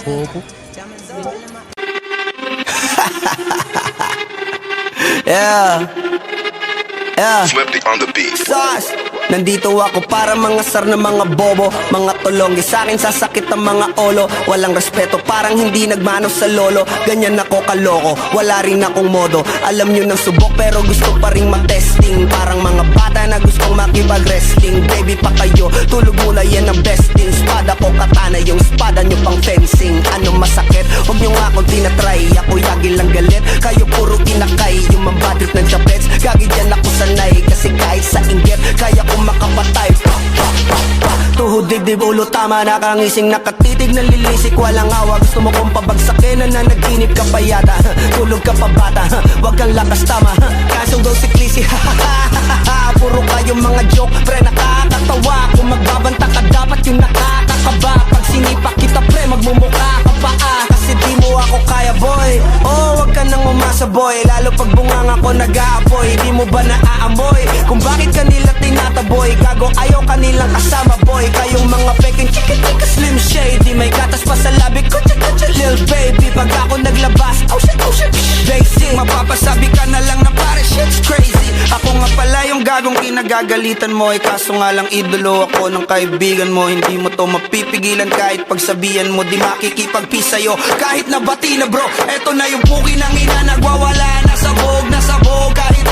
Bobo. Yeah. Yeah. Swifty on the beat. Sauce. Nandito ako para mga sar na mga bobo, mga tulonggi sa akin sasakit ang mga olo. Walang respeto parang hindi nagmano sa lolo. Ganyan ako kaloko, wala rin akong modo. Alam nyo ng subok pero gusto pa rin matesting. Parang mga bata na gustong makipag-wrestling. Baby pa kayo, tulog muna yan ang besting. Spada ko katana, yung spada nyo pang fencing. Ano masakit? Huwag nyo nga akong tinatry. Ako yagi lang galit, kayo puro kinakay. Yung mambadrip ng chapets, gagi dyan ako sanay. Kasi kahit sa inggit, kaya ko makapatay. Tuhod, dibdib, ulo, tama. Nakangising, nakatitig, nalilisik. Walang awa, gusto mo kong pabagsakin. Nananaginip ka pa yata. Tulog ka pa bata, wag kang lakas tama. Kasong daw si Clissy, puro kayong mga joke. Pre, nakakatawa. Kung magbabanta ka, dapat yung nakakakaba. Pag sinipa kita, pre, magmumukha ka pa kasi di mo ako kaya, boy. Oh, wag ka nang umasa, boy. Lalo pag bungang ako nag-aapoy. Di mo ba naaamoy kung bakit kanila tinataboy? Gago, ayaw kanilang kasama, boy. Kayong mga peking chika-chika slim shady. May gatas pa sa labi ko, chika-chika lil baby. Pag ako naglabas, oh shit, basic. Mapapasabi ka na lang na pare, shit's crazy. Ako nga pala yung gagong kinagagalitan mo. Kaso nga lang idolo ako ng kaibigan mo. Hindi mo to mapipigilan kahit pagsabihan mo. Di makikipagpis sa'yo kahit nabati na bro. Eto na yung puki ng ina, nagwawala na sabog. Kahit